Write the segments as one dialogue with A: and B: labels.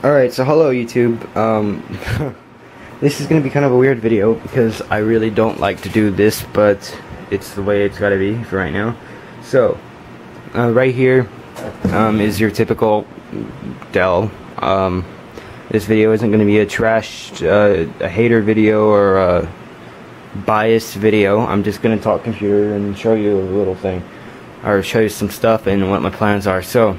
A: Alright, so hello YouTube. This is going to be kind of a weird video because I really don't like to do this, but it's the way it's got to be for right now. So, right here is your typical Dell. This video isn't going to be a trash, a hater video or a biased video. I'm just going to talk computer and show you a little thing, or show you some stuff and what my plans are. So,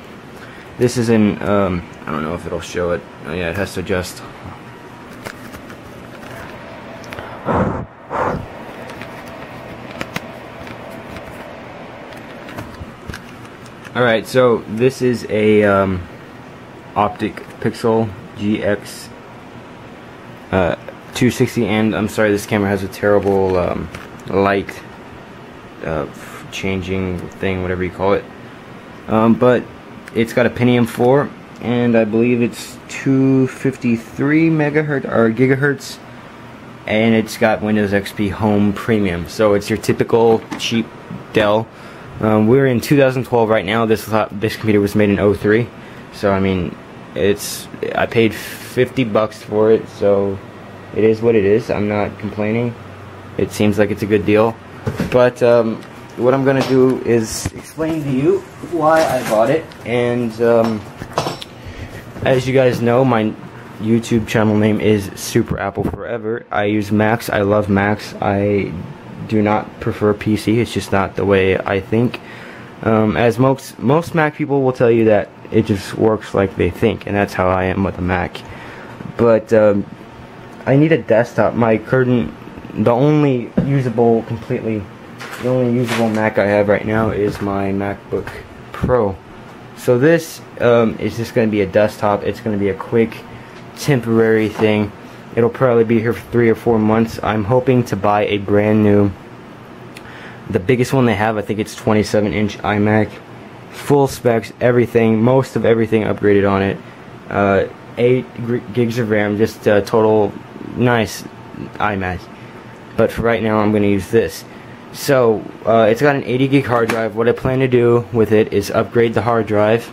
A: this is in, I don't know if it'll show it. Oh yeah, it has to adjust. Alright, so this is a Optiplex GX260, and I'm sorry, this camera has a terrible light changing thing, whatever you call it. But it's got a Pentium 4, and I believe it's 253 megahertz or gigahertz, and it's got Windows XP Home Premium. So it's your typical cheap Dell. We're in 2012 right now. This computer was made in 03, so I mean, I paid $50 for it, so it is what it is. I'm not complaining. It seems like it's a good deal, but what I'm gonna do is explain to you why I bought it. And as you guys know, my YouTube channel name is Super Apple Forever. I use Macs. I love Macs. I do not prefer PC. It's just not the way I think. As most Mac people will tell you that it just works like they think, and that's how I am with a Mac. But I need a desktop. The only usable Mac I have right now is my MacBook Pro. So this is just going to be a desktop. It's going to be a quick, temporary thing. It'll probably be here for 3 or 4 months. I'm hoping to buy a brand new, the biggest one they have, I think it's 27-inch iMac, full specs, everything, most of everything upgraded on it. 8 gigs of RAM, just a total nice iMac. But for right now, I'm going to use this. So, it's got an 80 gig hard drive. What I plan to do with it is upgrade the hard drive.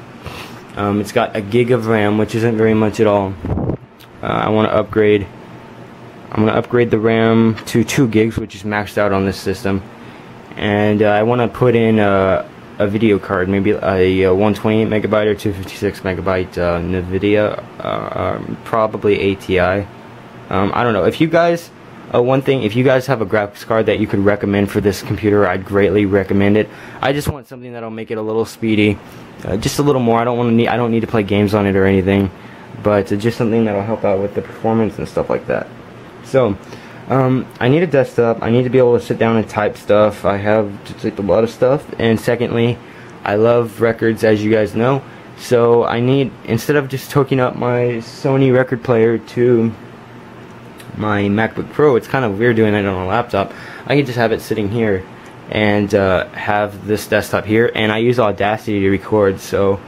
A: It's got a gig of RAM, which isn't very much at all. I'm going to upgrade the RAM to 2 gigs, which is maxed out on this system. And I want to put in a video card, maybe a 128 megabyte or 256 megabyte NVIDIA, probably ATI. I don't know. If you guys, if you guys have a graphics card that you could recommend for this computer, I'd greatly recommend it. I just want something that'll make it a little speedy, just a little more. I don't need to play games on it or anything, but just something that'll help out with the performance and stuff like that. So, I need a desktop. I need to be able to sit down and type stuff. I have just a lot of stuff. And secondly, I love records, as you guys know. So I need, instead of just hooking up my Sony record player to my MacBook Pro, it's kind of weird doing it on a laptop. I can just have it sitting here and have this desktop here, and I use Audacity to record. So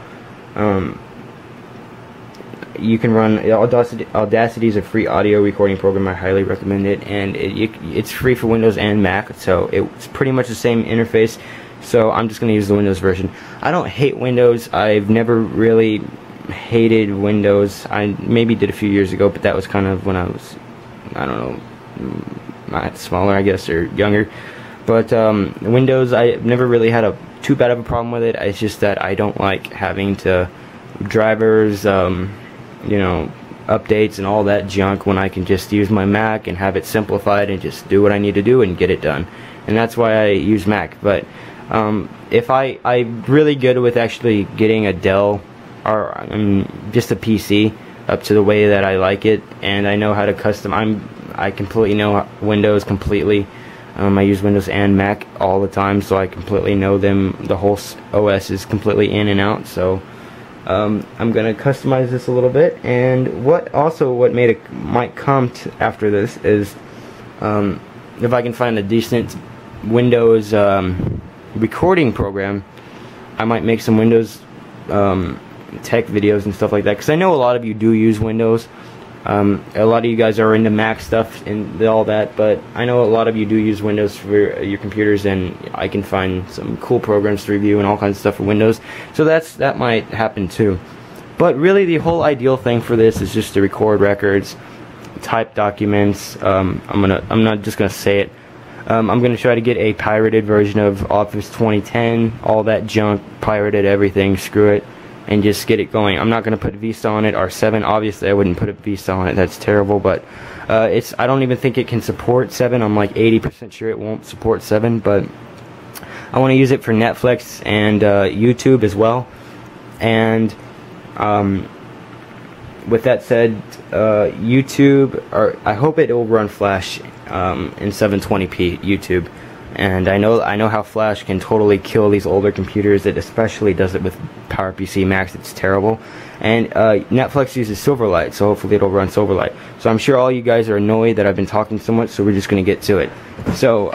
A: you can run Audacity is a free audio recording program. I highly recommend it, and it's free for Windows and Mac, so it's pretty much the same interface. So I'm just going to use the Windows version. I don't hate Windows. I've never really hated Windows. I maybe did a few years ago, but that was kind of when I was, I don't know, smaller, I guess, or younger. But Windows, I've never really had too bad of a problem with it. It's just that I don't like having to drivers, you know, updates and all that junk, when I can just use my Mac and have it simplified and just do what I need to do and get it done. And that's why I use Mac. But if I'm really good with actually getting a Dell or just a PC up to the way that I like it, and I know how to custom. I completely know Windows completely. I use Windows and Mac all the time, so I completely know them. The whole OS is completely in and out. So I'm gonna customize this a little bit. And what might come after this is if I can find a decent Windows recording program, I might make some Windows tech videos and stuff like that, because I know a lot of you do use Windows. A lot of you guys are into Mac stuff and all that, but I know a lot of you do use Windows for your computers, and I can find some cool programs to review and all kinds of stuff for Windows. So that might happen too. But really, the whole ideal thing for this is just to record records, type documents. I'm not just gonna say it. I'm gonna try to get a pirated version of Office 2010, all that junk, pirated everything, screw it, and just get it going. I'm not gonna put Vista on it, or 7. Obviously, I wouldn't put a Vista on it. That's terrible. But I don't even think it can support 7. I'm like 80% sure it won't support 7. But I want to use it for Netflix and YouTube as well. And with that said, YouTube, or I hope it will run Flash in 720p YouTube. And I know how Flash can totally kill these older computers. It especially does it with PowerPC Max. It's terrible. And Netflix uses Silverlight, so hopefully it'll run Silverlight. So I'm sure all you guys are annoyed that I've been talking so much, so we're just gonna get to it. So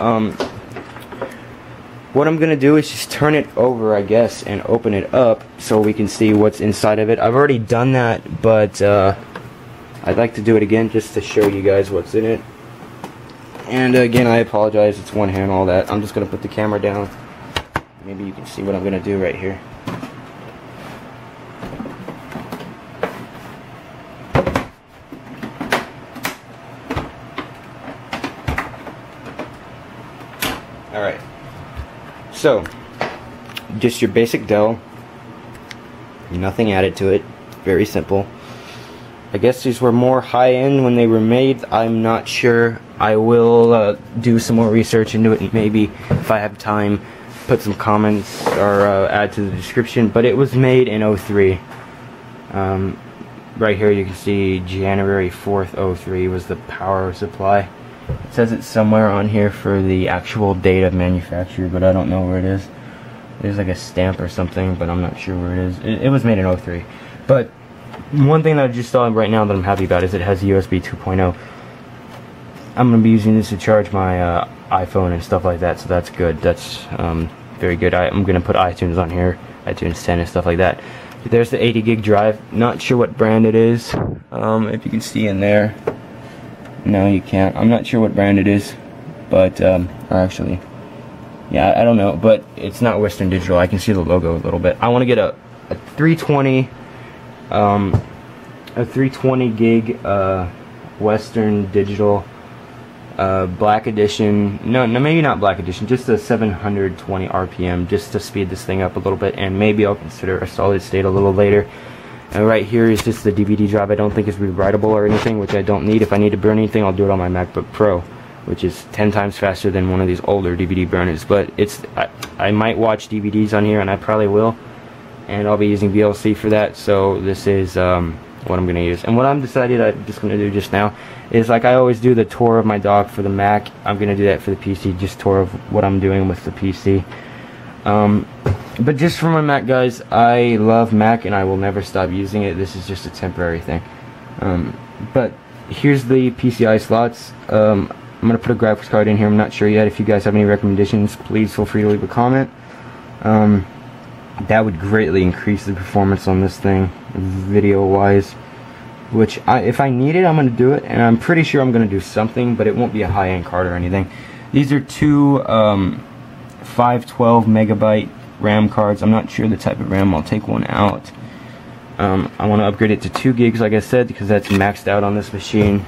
A: what I'm gonna do is just turn it over, I guess, and open it up so we can see what's inside of it. I've already done that, but I'd like to do it again just to show you guys what's in it. And again, I apologize, it's one hand, all that. I'm just gonna put the camera down. Maybe you can see what I'm gonna do right here. Alright. So, just your basic Dell, nothing added to it, very simple. I guess these were more high-end when they were made. I'm not sure. I will do some more research into it, and maybe if I have time put some comments or add to the description. But it was made in 03. Right here you can see January 4th 03 was the power supply. It says it's somewhere on here for the actual date of manufacture, but I don't know where it is. There's like a stamp or something, but I'm not sure where it is. It was made in 03. But one thing that I just saw right now that I'm happy about is it has USB 2.0. I'm going to be using this to charge my iPhone and stuff like that, so that's good. That's very good. I'm going to put iTunes on here, iTunes 10 and stuff like that. There's the 80 gig drive. Not sure what brand it is. If you can see in there. No, you can't. I'm not sure what brand it is, but or actually, yeah, I don't know. But it's not Western Digital. I can see the logo a little bit. I want to get a 320, a 320 gig Western Digital Black Edition. No, maybe not Black Edition. Just a 720 RPM, just to speed this thing up a little bit, and maybe I'll consider a solid state a little later. And right here is just the DVD drive. I don't think it's rewritable or anything, which I don't need. If I need to burn anything, I'll do it on my MacBook Pro, which is 10 times faster than one of these older DVD burners. But I might watch DVDs on here, and I probably will. And I'll be using VLC for that. So this is what I'm going to use. And what I'm decided I'm just going to do just now is, like I always do the tour of my dock for the Mac, I'm going to do that for the PC, just tour of what I'm doing with the PC. But just for my Mac, guys, I love Mac and I will never stop using it. This is just a temporary thing. But here's the PCI slots. I'm going to put a graphics card in here. I'm not sure yet. If you guys have any recommendations, please feel free to leave a comment. That would greatly increase the performance on this thing, video-wise. Which, if I need it, I'm going to do it. And I'm pretty sure I'm going to do something, but it won't be a high-end card or anything. These are two 512 megabyte RAM cards. I'm not sure the type of RAM. I'll take one out. I want to upgrade it to 2 gigs, like I said, because that's maxed out on this machine.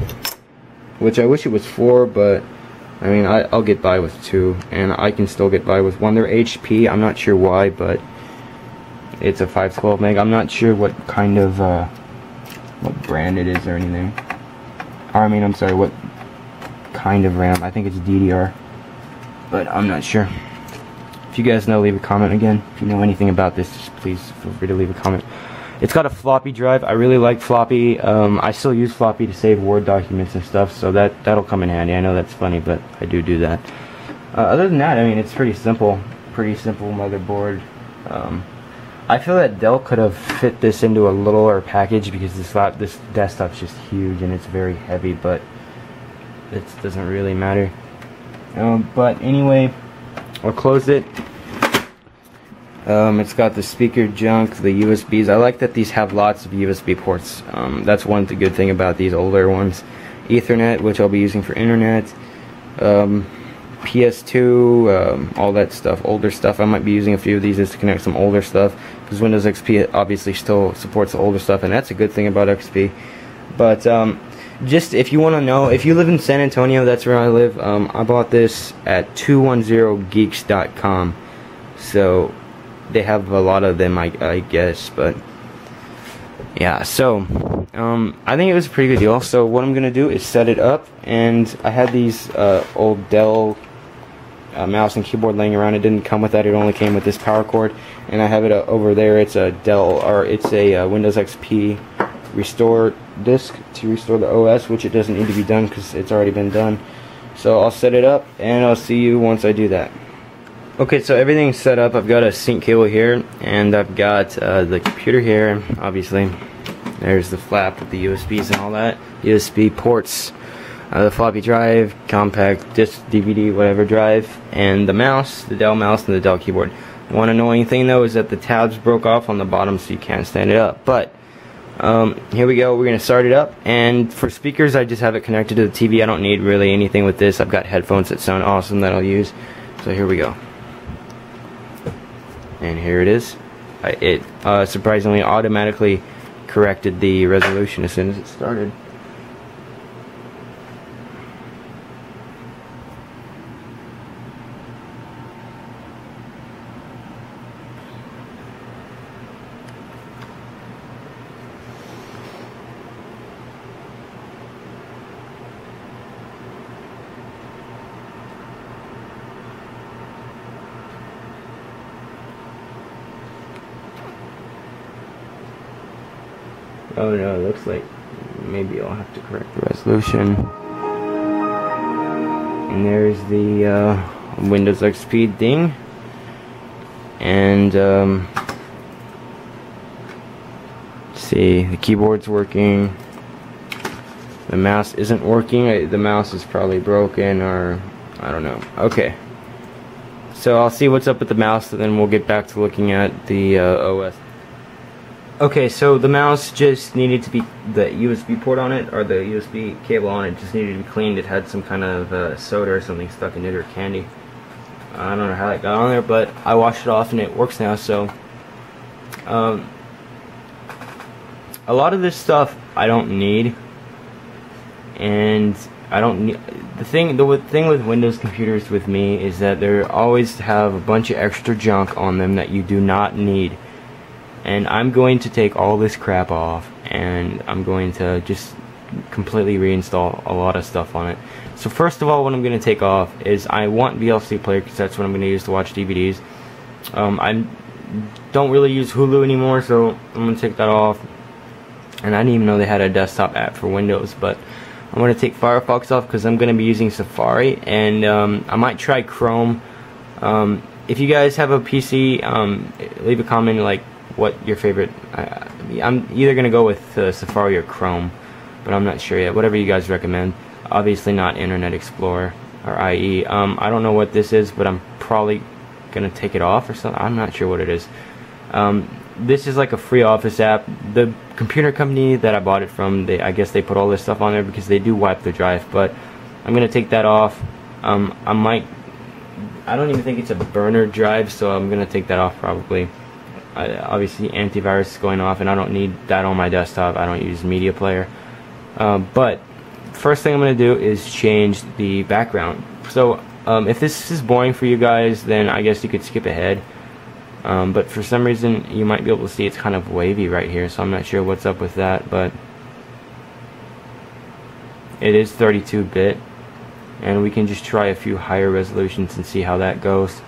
A: Which I wish it was 4, but I mean, I'll get by with 2, and I can still get by with 1. They're HP. I'm not sure why, but it's a 512 meg. I'm not sure what kind of what brand it is or anything. Or, I mean, I'm sorry, what kind of RAM. I think it's DDR, but I'm not sure. If you guys know, leave a comment again. If you know anything about this, just please feel free to leave a comment. It's got a floppy drive. I really like floppy. I still use floppy to save Word documents and stuff, so that'll come in handy. I know that's funny, but I do that. Other than that, I mean, it's pretty simple motherboard. I feel that Dell could have fit this into a littler package because this desktop's just huge and it's very heavy, but it doesn't really matter. But anyway, I'll close it. It's got the speaker junk, the USBs. I like that these have lots of USB ports. That's one good thing about these older ones. Ethernet, which I'll be using for internet. PS2, all that stuff, older stuff. I might be using a few of these just to connect some older stuff, because Windows XP obviously still supports the older stuff, and that's a good thing about XP. But just if you want to know, if you live in San Antonio, that's where I live. I bought this at 210geeks.com, so they have a lot of them, I guess. But yeah, so I think it was a pretty good deal. So what I'm gonna do is set it up, and I had these old Dell mouse and keyboard laying around. It didn't come with that; it only came with this power cord, and I have it over there. It's a Dell, or it's a Windows XP restore disk to restore the OS, which it doesn't need to be done because it's already been done. So I'll set it up, and I'll see you once I do that. Okay, so everything's set up. I've got a sync cable here, and I've got the computer here, obviously. There's the flap with the USBs and all that. USB ports, the floppy drive, compact disc, DVD, whatever drive, and the mouse, the Dell mouse, and the Dell keyboard. One annoying thing though is that the tabs broke off on the bottom, so you can't stand it up. But here we go. We're going to start it up, and for speakers I just have it connected to the TV. I don't need really anything with this. I've got headphones that sound awesome that I'll use. So here we go. And here it is. It surprisingly automatically corrected the resolution as soon as it started. Oh no, it looks like maybe I'll have to correct the resolution. And there's the Windows XP ding. And see, the keyboard's working. The mouse isn't working. The mouse is probably broken, or I don't know. Okay. So I'll see what's up with the mouse, and then we'll get back to looking at the OS. Okay, so the mouse just needed to be, the USB port on it, or the USB cable on it, just needed to be cleaned. It had some kind of soda or something stuck in it, or candy. I don't know how it got on there, but I washed it off and it works now. So a lot of this stuff I don't need, and I don't need. The thing with Windows computers with me is that they always have a bunch of extra junk on them that you do not need. And I'm going to take all this crap off, and I'm going to just completely reinstall a lot of stuff on it. So first of all, what I'm going to take off is, I want VLC player, because that's what I'm going to use to watch DVDs. I don't really use Hulu anymore, so I'm going to take that off. And I didn't even know they had a desktop app for Windows, but I'm going to take Firefox off because I'm going to be using Safari, and I might try Chrome. If you guys have a PC, leave a comment like what your favorite. I'm either going to go with Safari or Chrome, but I'm not sure yet. Whatever you guys recommend. Obviously not Internet Explorer or IE. I don't know what this is, but I'm probably going to take it off or something. I'm not sure what it is. This is like a free Office app. The computer company that I bought it from, I guess they put all this stuff on there because they do wipe the drive, but I'm going to take that off. I don't even think it's a burner drive, so I'm going to take that off probably. Obviously antivirus is going off, and I don't need that on my desktop. I don't use media player. But first thing I'm going to do is change the background. So if this is boring for you guys, then I guess you could skip ahead. But for some reason you might be able to see it's kind of wavy right here, so I'm not sure what's up with that, but it is 32-bit, and we can just try a few higher resolutions and see how that goes.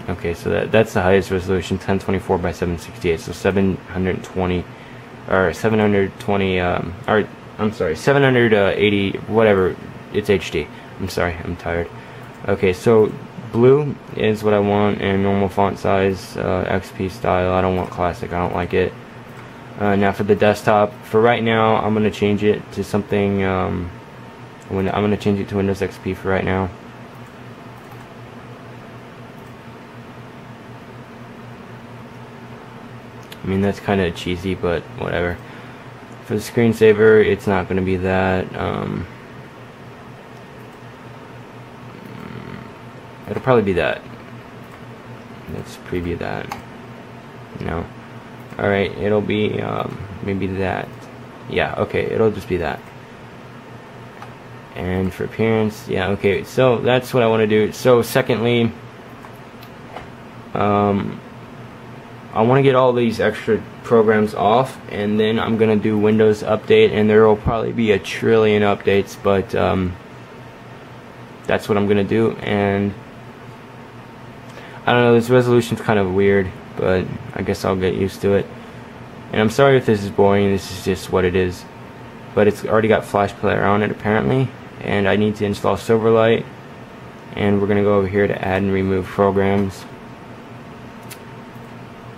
A: Okay, so that's the highest resolution, 1024 by 768, so 720, or 720, or I'm sorry, 780, whatever, it's HD. I'm sorry, I'm tired. Okay, so blue is what I want, and normal font size, XP style. I don't want classic, I don't like it. Now for the desktop, for right now, I'm going to change it to something, I'm going to change it to Windows XP for right now. I mean, that's kind of cheesy, but whatever. For the screensaver, it's not going to be that. It'll probably be that. Let's preview that. No. Alright, it'll be maybe that. Yeah, okay, it'll just be that. And for appearance, yeah, okay, so that's what I want to do. So secondly, I want to get all these extra programs off, and then I'm gonna do Windows Update, and there will probably be a trillion updates, but that's what I'm gonna do. And I don't know, this resolution's kind of weird, but I guess I'll get used to it. And I'm sorry if this is boring, this is just what it is. But it's already got Flash Player on it apparently, and I need to install Silverlight, and we're gonna go over here to add and remove programs.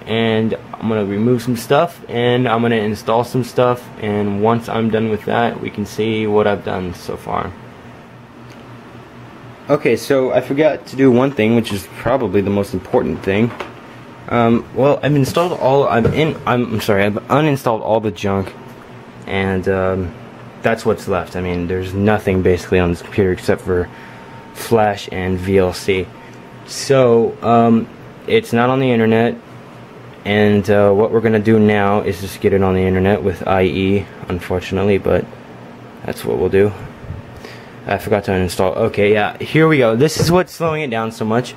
A: And I'm gonna remove some stuff, and I'm gonna install some stuff, and once I'm done with that, we can see what I've done so far. Okay, so I forgot to do one thing, which is probably the most important thing. Well, I've installed all. I'm sorry, I've uninstalled all the junk, and that's what's left. I mean, there's nothing basically on this computer except for Flash and VLC. So it's not on the internet, and what we're gonna do now is just get it on the internet with IE, unfortunately, but that's what we'll do. I forgot to uninstall. Okay, yeah, here we go. This is what's slowing it down so much.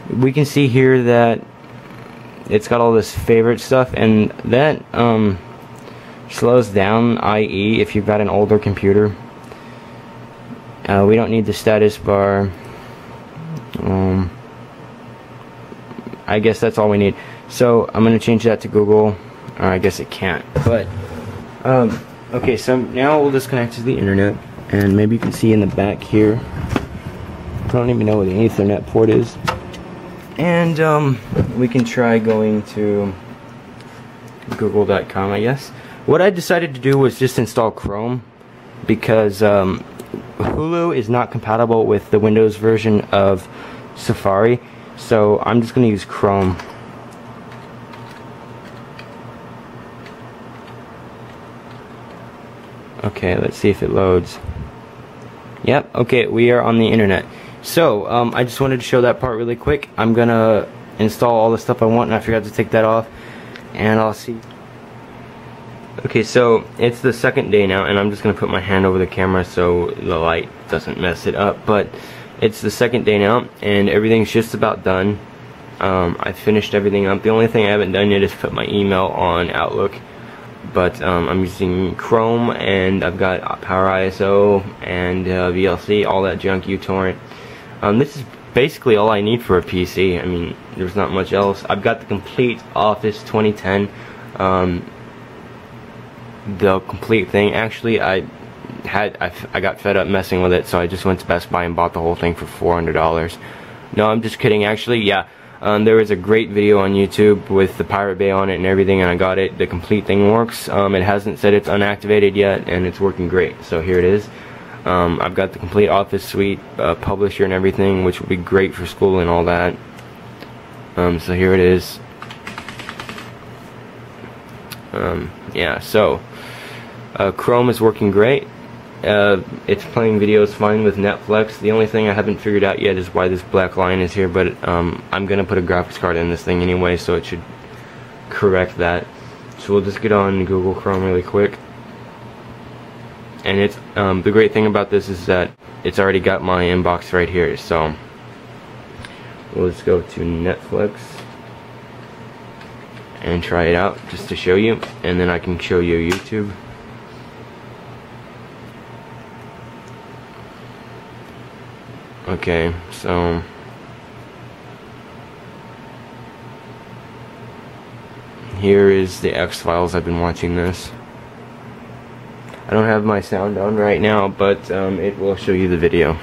A: We can see here that it's got all this favorite stuff, and that slows down IE if you've got an older computer. We don't need the status bar. I guess that's all we need. So I'm going to change that to Google, or I guess it can't. But okay, so now we'll disconnect to the internet. And maybe you can see in the back here, I don't even know what the Ethernet port is. And we can try going to google.com, I guess. What I decided to do was just install Chrome, because Hulu is not compatible with the Windows version of Safari. So I'm just going to use Chrome. Okay, let's see if it loads. Yep, okay, we are on the internet. So, I just wanted to show that part really quick. I'm gonna install all the stuff I want, and I forgot to take that off, and I'll see. Okay, so it's the second day now, and I'm just gonna put my hand over the camera so the light doesn't mess it up, but it's the second day now, and everything's just about done. I finished everything up. The only thing I haven't done yet is put my email on Outlook. But I'm using Chrome, and I've got Power ISO and VLC, all that junk, uTorrent. This is basically all I need for a PC. I mean, there's not much else. I've got the complete Office 2010, the complete thing. Actually, I got fed up messing with it, so I just went to Best Buy and bought the whole thing for $400. No, I'm just kidding. Actually, yeah. There was a great video on YouTube with the Pirate Bay on it and everything, and I got it. The complete thing works. It hasn't said it's unactivated yet, and it's working great. So here it is. I've got the complete Office suite, publisher and everything, which will be great for school and all that. So here it is. Yeah, so Chrome is working great. It's playing videos fine with Netflix. The only thing I haven't figured out yet is why this black line is here, but I'm gonna put a graphics card in this thing anyway, so it should correct that. So we'll just get on Google Chrome really quick. And it's the great thing about this is that it's already got my inbox right here, so we'll just go to Netflix and try it out just to show you, and then I can show you YouTube. Okay, so here is the X-Files. I've been watching this. I don't have my sound on right now, but it will show you the video.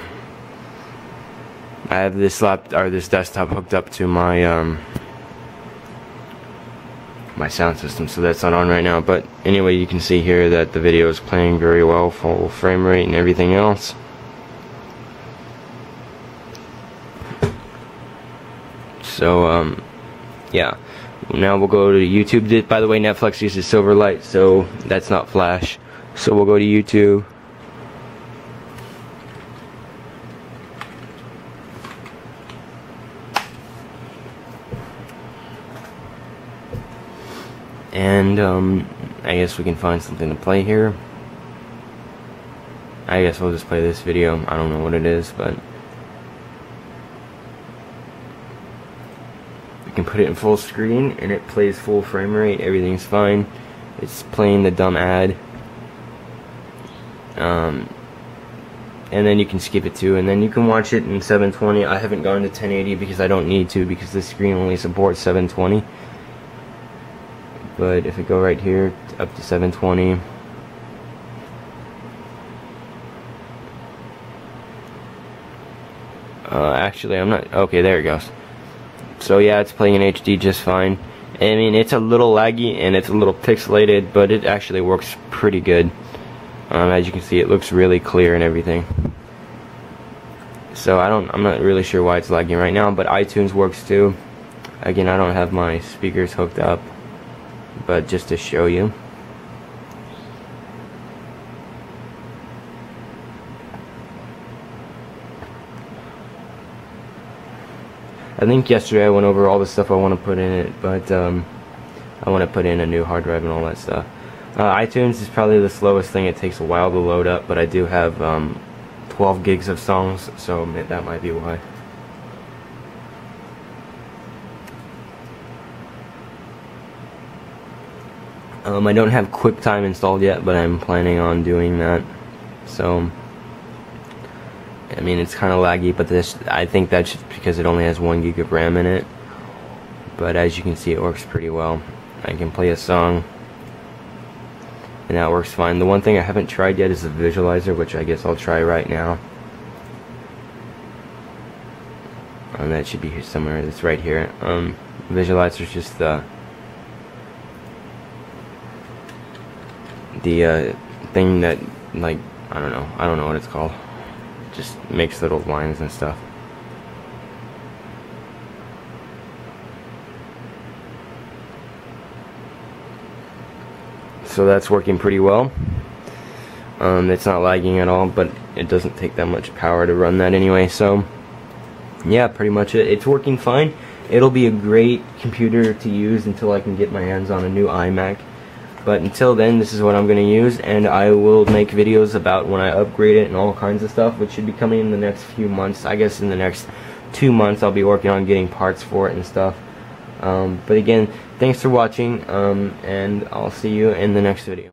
A: I have this this desktop hooked up to my my sound system, so that's not on right now. But anyway, you can see here that the video is playing very well, full frame rate and everything else. So yeah, now we'll go to YouTube. By the way, Netflix uses Silverlight, so that's not Flash. So we'll go to YouTube. And I guess we can find something to play here. I guess we'll just play this video. I don't know what it is, but we can put it in full screen and it plays full frame rate. Everything's fine. It's playing the dumb ad. And then you can skip it too, and then you can watch it in 720. I haven't gone to 1080 because I don't need to, because the screen only supports 720. But if we go right here up to 720, actually I'm not, okay, there it goes. So yeah, it's playing in HD just fine. I mean, it's a little laggy and it's a little pixelated, but it actually works pretty good. As you can see, it looks really clear and everything. So I'm not really sure why it's lagging right now, but iTunes works too. Again, I don't have my speakers hooked up, but just to show you. I think yesterday I went over all the stuff I want to put in it, but I want to put in a new hard drive and all that stuff. iTunes is probably the slowest thing. It takes a while to load up, but I do have 12 gigs of songs, so that might be why. I don't have QuickTime installed yet, but I'm planning on doing that. So, I mean, it's kind of laggy, but I think that's just because it only has 1 gig of RAM in it. But as you can see, it works pretty well. I can play a song, and that works fine. The one thing I haven't tried yet is the visualizer, which I guess I'll try right now. That should be here somewhere. It's right here. Visualizer is just the thing that, like, I don't know what it's called. Just makes little lines and stuff. So that's working pretty well. It's not lagging at all, but it doesn't take that much power to run that anyway. So yeah, pretty much it. It's working fine. It'll be a great computer to use until I can get my hands on a new iMac. But until then, this is what I'm going to use, and I will make videos about when I upgrade it and all kinds of stuff, which should be coming in the next few months. I guess in the next 2 months I'll be working on getting parts for it and stuff. But again, thanks for watching, and I'll see you in the next video.